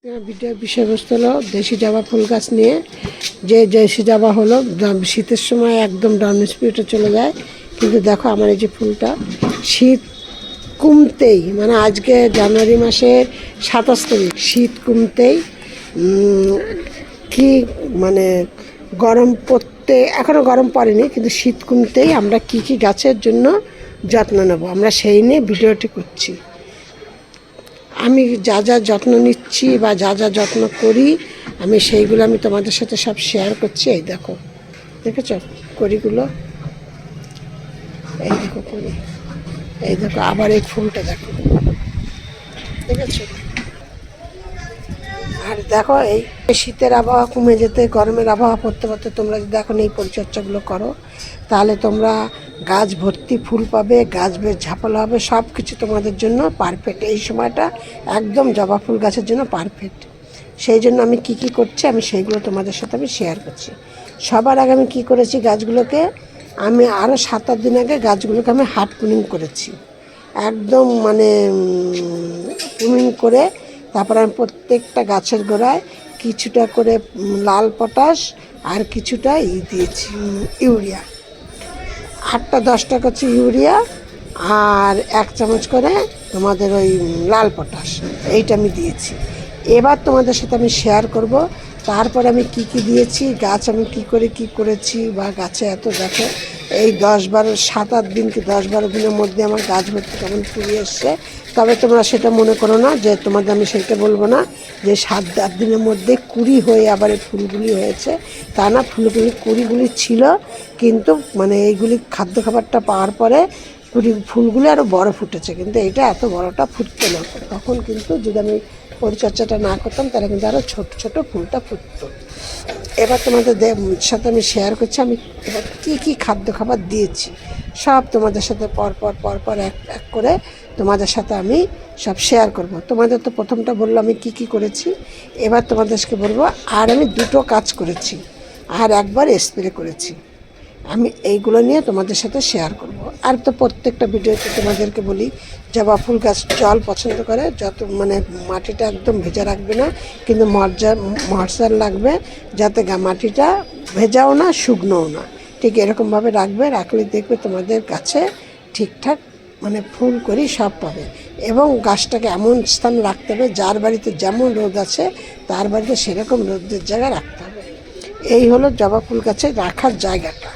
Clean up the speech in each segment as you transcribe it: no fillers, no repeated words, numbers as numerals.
ভিডিওর বিষয়বস্তু হলো দেশি জবা ফুল গাছ নিয়ে। যে দেশি জবা হলো শীতের সময় একদম ডাউন স্পিরিটে চলে যায়, কিন্তু দেখো আমার এই যে ফুলটা শীত কমতেই, মানে আজকে জানুয়ারি মাসের 27 তারিখ, শীত কমতেই কি মানে গরম পড়তে, এখনও গরম পড়েনি, কিন্তু শীত কমতেই আমরা কি কি গাছের জন্য যত্ন নেব আমরা সেই নিয়ে ভিডিওটি করছি। আমি যা যা যত্ন নিচ্ছি বা যা যা যত্ন করি আমি সেইগুলো আমি তোমাদের সাথে সব শেয়ার করছি। এই দেখো, দেখেছ কড়িগুলো, এই দেখো কড়ি, এই দেখো আবার এই ফুলটা দেখো, দেখেছ। আর দেখো এই শীতের আবহাওয়া কমে যেতে গরমের আবহাওয়া পড়তে পড়তে তোমরা যদি এখন এই পরিচর্যাগুলো করো তাহলে তোমরা গাছ ভর্তি ফুল পাবে, গাছ বেশ ঝাপালো হবে, সব কিছু তোমাদের জন্য পারফেক্ট। এই সময়টা একদম জবা ফুল গাছের জন্য পারফেক্ট। সেই জন্য আমি কি কি করছি আমি সেইগুলো তোমাদের সাথে আমি শেয়ার করছি। সবার আগে আমি কী করেছি, গাছগুলোকে আমি আরও 7-8 দিন আগে গাছগুলোকে আমি হার্ড প্রুনিং করেছি, একদম মানে প্রুনিং করে তারপরে আমি প্রত্যেকটা গাছের গোড়ায় কিছুটা করে লাল পটাশ আর কিছুটা দিয়েছি ইউরিয়া, 8-10টা করছি ইউরিয়া আর 1 চামচ করে তোমাদের ওই লাল পটাশ, এইটা আমি দিয়েছি। এবার তোমাদের সাথে আমি শেয়ার করব তারপরে আমি কি কি দিয়েছি, গাছ আমি কি করে কি করেছি, বা গাছে এত দেখো এই 7-8 দিন কি 10-12 দিনের মধ্যে আমার গাছ ভর্তি কেমন ফুরিয়ে এসছে। তবে তোমরা সেটা মনে করো না যে তোমাদের আমি সেটা বলবো না যে 7-8 দিনের মধ্যে কুড়ি হয়ে আবার এই ফুলগুলি হয়েছে, তা না। কুড়িগুলি ছিল, কিন্তু মানে এইগুলি খাদ্য খাবারটা পাওয়ার পরে ফুলগুলি আরও বড় ফুটেছে, কিন্তু এটা এত বড়টা ফুটতো না। তখন কিন্তু যদি আমি পরিচর্যাটা না করতাম তাহলে কিন্তু আরও ছোট ছোট ফুলটা ফুটতো। এবার তোমাদের সাথে আমি শেয়ার করছি আমি এবার কী কী খাদ্য খাবার দিয়েছি, সব তোমাদের সাথে পরপর এক এক করে তোমাদের সাথে আমি সব শেয়ার করব। তোমাদের তো প্রথমটা বললো আমি কি কি করেছি, এবার তোমাদেরকে বলবো আর আমি 2টো কাজ করেছি আর একবার স্প্রে করেছি। আমি এইগুলো নিয়ে তোমাদের সাথে শেয়ার করব। আর তো প্রত্যেকটা ভিডিওতে তোমাদেরকে বলি জবা ফুল গাছ জল পছন্দ করে, যত মানে মাটিটা একদম ভেজা রাখবে না, কিন্তু ময়শ্চার লাগবে, যাতে মাটিটা ভেজাও না শুকনোও না, ঠিক এরকমভাবে রাখবে। রাখলে দেখবে তোমাদের গাছে ঠিকঠাক মানে ফুল করি সব পাবে। এবং গাছটাকে এমন স্থান রাখতে হবে যার বাড়িতে যেমন রোদ আছে তার বাড়িতে সেরকম রোদের জায়গায় রাখতে হবে। এই হলো জবা ফুল গাছে রাখার জায়গাটা।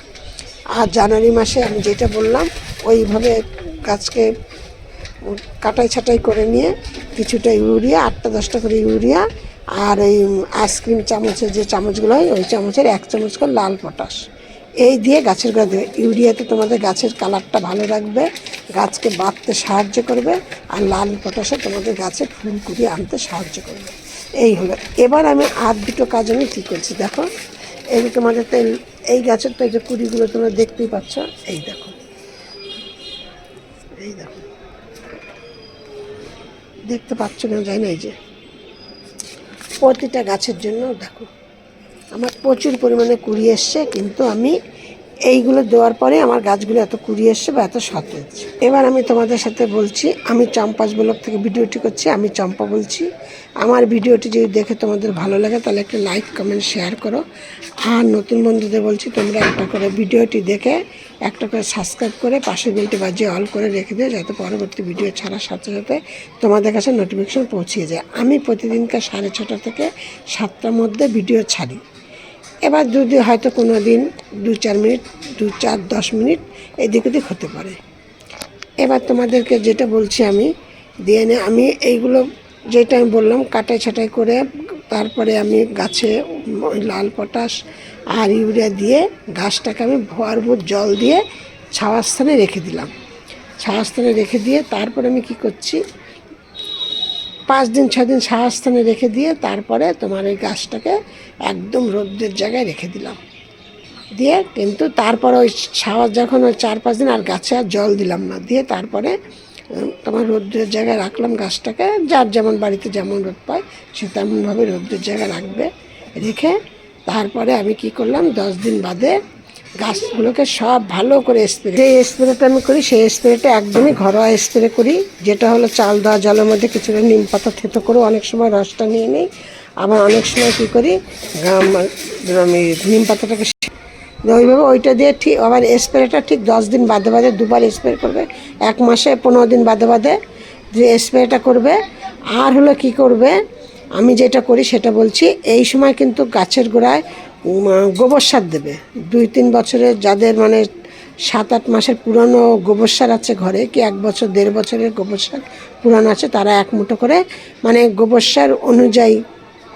আর জানুয়ারি মাসে আমি যেটা বললাম ওইভাবে গাছকে কাটাই ছাটাই করে নিয়ে কিছুটা ইউরিয়া, 8-10টা করে ইউরিয়া, আর এই আইসক্রিম চামচের যে চামচগুলো হয় ওই চামচের 1 চামচ করে লাল পটাশ, এই দিয়ে গাছের গোড়া দেবে। ইউরিয়াতে তোমাদের গাছের কালারটা ভালো রাখবে, গাছকে বাড়তে সাহায্য করবে, আর লাল পটাশে তোমাদের গাছে ফুল কুড়িয়ে আনতে সাহায্য করবে। এই হলো। এবার আমি আর 2টো কাজ আমি কী করছি দেখো, এই যে তোমাদের তো এই গাছের তো এই যে কুড়িগুলো তোমরা দেখতেই পাচ্ছ, এই দেখো, এই দেখো, দেখতে পাচ্ছ না যাই না, এই যে প্রতিটা গাছের জন্য দেখো আমার প্রচুর পরিমাণে কুড়ি এসছে, কিন্তু আমি এইগুলো দেওয়ার পরে আমার গাছগুলো এত কুড়ি এসছে বা এত সতেজ। এবার আমি তোমাদের সাথে বলছি, আমি চম্পাস ব্লগ থেকে ভিডিওটি করছি, আমি চম্পা বলছি। আমার ভিডিওটি যদি দেখে তোমাদের ভালো লাগে তাহলে একটা লাইক কমেন্ট শেয়ার করো। আর নতুন বন্ধুদের বলছি তোমরা একটা করে ভিডিওটি দেখে একটা করে সাবস্ক্রাইব করে পাশের বেলটি বাজিয়ে অল করে রেখে দিও, যাতে পরবর্তী ভিডিও ছাড়ার সাথে সাথে তোমাদের কাছে নোটিফিকেশন পৌঁছিয়ে যায়। আমি প্রতিদিনকার 6:30 থেকে 7টার মধ্যে ভিডিও ছাড়ি। এবার যদি হয়তো কোনো দিন 2-4 মিনিট 2-4-10 মিনিট এদিক ওদিক হতে পারে। এবার তোমাদেরকে যেটা বলছি আমি দিয়ে নে, আমি এইগুলো যেটা আমি বললাম কাটাই ছাটাই করে তারপরে আমি গাছে ওই লাল পটাশ আর ইউরিয়া দিয়ে গাছটাকে আমি ভরপুর জল দিয়ে ছাওয়ার স্থানে রেখে দিলাম। ছাওয়ার স্থানে রেখে দিয়ে তারপরে আমি কি করছি, 5-6 দিন ছাওয়ার স্থানে রেখে দিয়ে তারপরে তোমার এই গাছটাকে একদম রোদের জায়গায় রেখে দিলাম। দিয়ে কিন্তু তারপরে ওই ছাওয়ার যখন ওই 4-5 দিন আর গাছে আর জল দিলাম না, দিয়ে তারপরে তোমার রোদ্রের জায়গায় রাখলাম গাছটাকে, যার যেমন বাড়িতে যেমন রোদ পায় সে তেমনভাবে রোদ্রের জায়গায় রাখবে। রেখে তারপরে আমি কি করলাম, 10 দিন বাদে গাছগুলোকে সব ভালো করে স্প্রে, যে স্প্রেটা আমি করি সেই স্প্রেটা একদমই ঘরোয়া স্প্রে করি, যেটা হলো চাল দেওয়া জলের মধ্যে কিছুটা নিম পাতা থেতো করে অনেক সময় রসটা নিয়ে নিই, আবার অনেক সময় কী করি আমি নিম পাতাটাকে ওইভাবে ওইটা দিয়ে ঠিক আবার স্প্রেটা ঠিক 10 দিন বাদে বাদে দুবার স্প্রে করবে, 1 মাসে 15 দিন বাদে বাদে যে স্প্রেটা করবে। আর হলো কি করবে, আমি যেটা করি সেটা বলছি, এই সময় কিন্তু গাছের গোড়ায় গোবর সার দেবে। 2-3 বছরের যাদের মানে 7-8 মাসের পুরনো গোবর সার আছে ঘরে, কি 1 বছর 1.5 বছরের গোবর সার পুরানো আছে, তারা 1 মুঠো করে মানে গোবর সার অনুযায়ী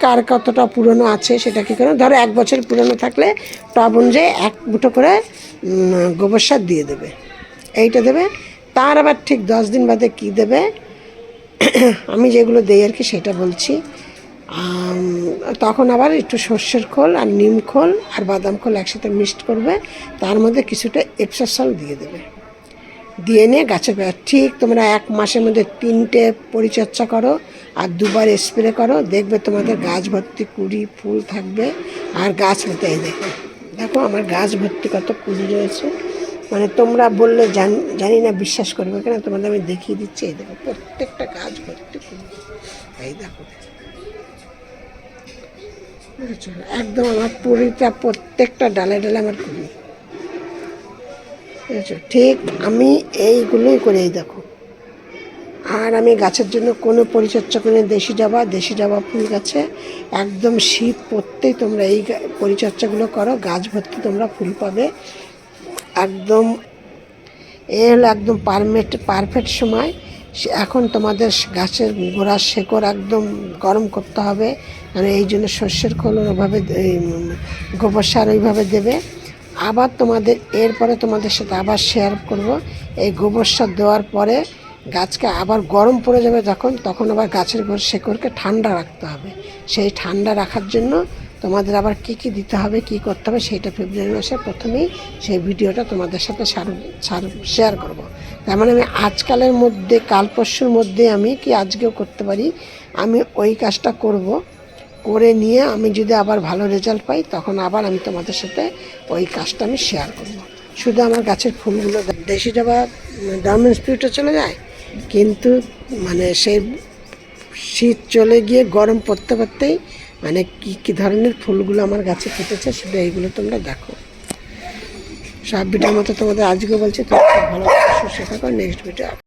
কার কতটা পুরনো আছে সেটা কী করে, ধরো 1 বছর পুরনো থাকলে টব অনুযায়ী 1 মুঠো করে গোবর সার দিয়ে দেবে, এইটা দেবে। তার আবার ঠিক 10 দিন বাদে কি দেবে, আমি যেগুলো দেই আর কি সেটা বলছি। তখন আবার একটু সর্ষের খোল আর নিম খোল আর বাদাম খোল একসাথে মিক্সড করবে, তার মধ্যে কিছুটা এপসা সল দিয়ে দেবে, দিয়ে নিয়ে গাছের ঠিক তোমরা 1 মাসের মধ্যে 3টে পরিচর্যা করো আর 2বার স্প্রে করো, দেখবে তোমাদের গাছ ভর্তি কুড়ি ফুল থাকবে। আর গাছ হতে এই দেখো, দেখো আমার গাছ ভর্তি কত কুড়ি রয়েছে, মানে তোমরা বললে জানি না বিশ্বাস করবে কেন, তোমাদের আমি দেখিয়ে দিচ্ছি। এই দেখো প্রত্যেকটা গাছ ভর্তি কুড়ি, এই দেখো একদম আমার পুরিটা প্রত্যেকটা ডালে ডালে আমার কুড়ি, ঠিক আমি এইগুলোই করে এই দেখো। আর আমি গাছের জন্য কোনো পরিচর্যা করি না, দেশি জবা ফুল গাছে একদম শীত পড়তেই তোমরা এই পরিচর্যাগুলো করো, গাছ ভর্তি তোমরা ফুল পাবে একদম। এ হলো একদম পারফেক্ট সময়। এখন তোমাদের গাছের গোড়ার শেকড় একদম গরম করতে হবে, মানে এই জন্য সর্ষের খোল ওইভাবে গোবর সার ওইভাবে দেবে। আবার তোমাদের এরপরে তোমাদের সাথে আবার শেয়ার করব, এই গোবর সার দেওয়ার পরে গাছকে আবার গরম পড়ে যাবে যখন, তখন আবার গাছের শেকড়কে ঠান্ডা রাখতে হবে। সেই ঠান্ডা রাখার জন্য তোমাদের আবার কী কী দিতে হবে, কী করতে হবে, সেইটা ফেব্রুয়ারি মাসে প্রথমেই সেই ভিডিওটা তোমাদের সাথে শেয়ার করব। তার মানে আমি আজকালের মধ্যে কাল পরশুর মধ্যে আমি কি আজকেও করতে পারি, আমি ওই কাজটা করব, করে নিয়ে আমি যদি আবার ভালো রেজাল্ট পাই তখন আবার আমি তোমাদের সাথে ওই কাজটা আমি শেয়ার করব। শুধু আমার গাছের ফুলগুলো দেশি জবা ডায়মন্ড স্পিরিটে চলে যায়, কিন্তু মানে সেই শীত চলে গিয়ে গরম পড়তে পড়তেই মানে কী ধরনের ফুলগুলো আমার গাছে ফুটেছে শুধু এইগুলো তোমরা দেখো। সব ভিডিওর মতো তোমাদের আজকে বলছি তোমরা ভালো সুস্থ থাকো, নেক্সট ভিডিও